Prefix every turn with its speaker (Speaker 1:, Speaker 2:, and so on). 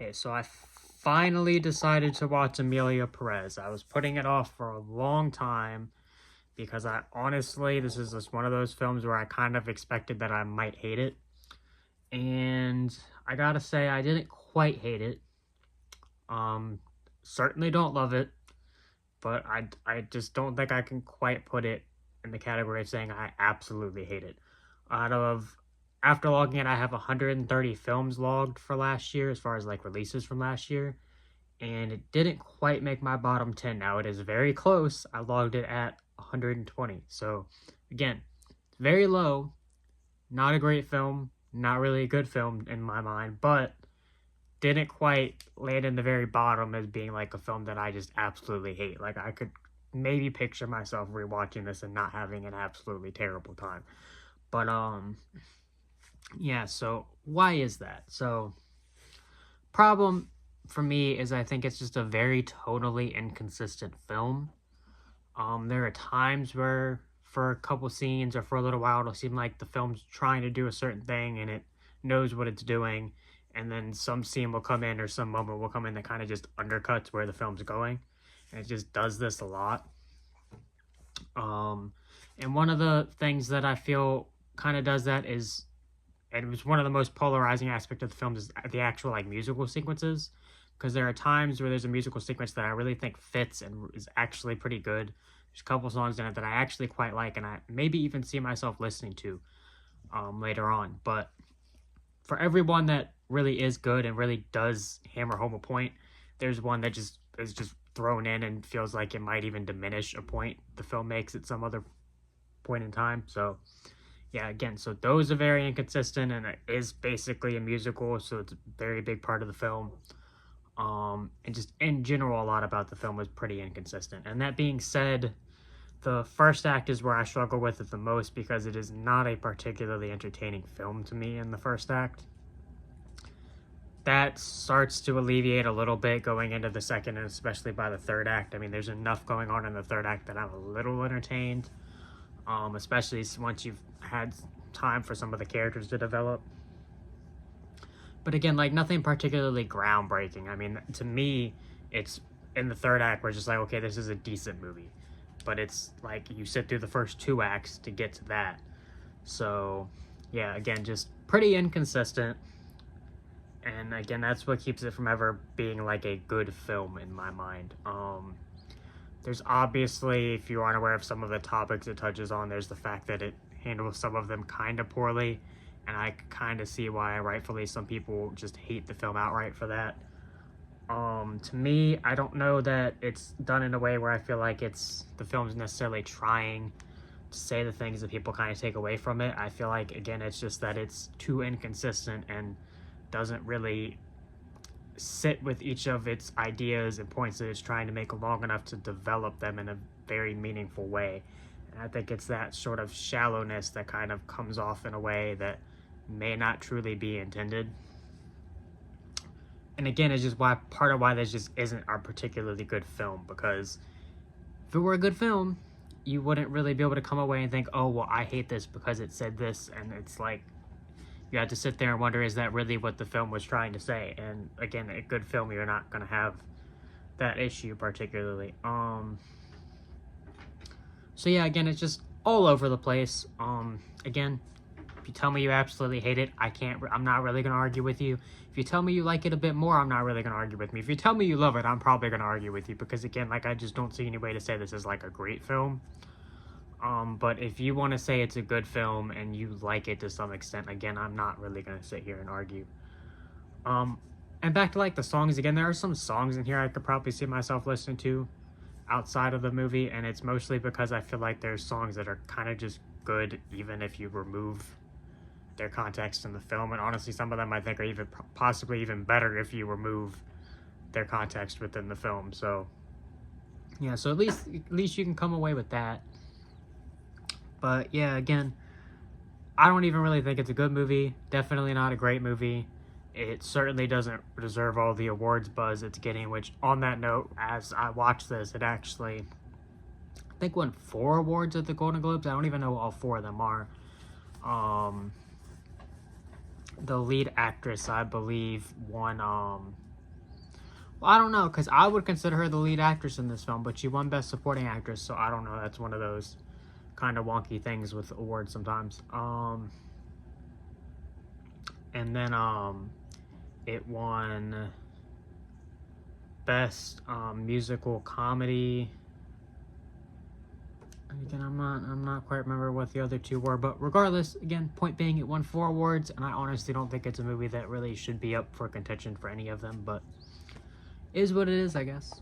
Speaker 1: Okay, so I finally decided to watch Emilia Perez. I was putting it off for a long time because I honestly, this is just one of those films where I kind of expected that I might hate it. And I gotta say, I didn't quite hate it. Um, Certainly don't love it, but I just don't think I can quite put it in the category of saying I absolutely hate it. Out of After logging it, I have 130 films logged for last year as far as like releases from last year, and it didn't quite make my bottom 10. Now it is very close. I logged it at 120. So again, very low. Not a great film. Not really a good film in my mind, but didn't quite land in the very bottom as being like a film that I just absolutely hate. Like I could maybe picture myself rewatching this and not having an absolutely terrible time. But yeah, so why is that? So problem for me is I think it's just a very tonally inconsistent film. There are times where for a couple scenes or for a little while it'll seem like the film's trying to do a certain thing and it knows what it's doing, and then some scene will come in or some moment will come in that kind of just undercuts where the film's going, and it just does this a lot. Um, and one of the things that I feel kind of does that is, and it was one of the most polarizing aspects of the film, is the actual like musical sequences, because there are times where there's a musical sequence that I really think fits and is actually pretty good. There's a couple songs in it that I actually quite like, and I maybe even see myself listening to later on. But for everyone that really is good and really does hammer home a point, there's one that just is just thrown in and feels like it might even diminish a point the film makes at some other point in time. So yeah, again, so those are very inconsistent, and it is basically a musical, so it's a very big part of the film. And just in general, a lot about the film was pretty inconsistent. And that being said, the first act is where I struggle with it the most because it is not a particularly entertaining film to me in the first act. That starts to alleviate a little bit going into the second, and especially by the third act. I mean, there's enough going on in the third act that I'm a little entertained, especially once you've had time for some of the characters to develop. But again, like nothing particularly groundbreaking. I mean, to me, it's in the third act where it's just like, okay, this is a decent movie. But it's like you sit through the first two acts to get to that. So, yeah, again, just pretty inconsistent. And again, that's what keeps it from ever being like a good film in my mind. There's obviously, if you aren't aware of some of the topics it touches on, there's the fact that it handles some of them kind of poorly, and I kind of see why rightfully some people just hate the film outright for that. To me, I don't know that it's done in a way where I feel like the film's necessarily trying to say the things that people kind of take away from it. I feel like, again, it's just that it's too inconsistent and doesn't really sit with each of its ideas and points that it's trying to make long enough to develop them in a very meaningful way. And I think it's that sort of shallowness that kind of comes off in a way that may not truly be intended. And again, it's just part of why this just isn't a particularly good film, because if it were a good film, you wouldn't really be able to come away and think, oh, well, I hate this because it said this, and it's like, you have to sit there and wonder, is that really what the film was trying to say? And again, a good film, you're not going to have that issue particularly. So yeah, again, it's just all over the place. Again, if you tell me you absolutely hate it, I'm not really going to argue with you. If you tell me you like it a bit more, I'm not really going to argue with me. If you tell me you love it, I'm probably going to argue with you, because again, like, I just don't see any way to say this is like a great film. But if you want to say it's a good film and you like it to some extent, again, I'm not really going to sit here and argue. And back to like the songs again, there are some songs in here I could probably see myself listening to outside of the movie, and it's mostly because I feel like there's songs that are kind of just good even if you remove their context in the film, and honestly some of them I think are even possibly even better if you remove their context within the film. So yeah, so at least you can come away with that. But yeah, again, I don't even really think it's a good movie. Definitely not a great movie. It certainly doesn't deserve all the awards buzz it's getting, which, on that note, as I watched this, it actually, I think, won 4 awards at the Golden Globes. I don't even know what all 4 of them are. The lead actress, I believe, won Well, I don't know, because I would consider her the lead actress in this film, but she won Best Supporting Actress, so I don't know. That's one of those kind of wonky things with awards sometimes. And then it won Best Musical Comedy. Again, I'm not quite remember what the other two were, but regardless, again, point being, it won 4 awards, and I honestly don't think it's a movie that really should be up for contention for any of them, but is what it is, I guess.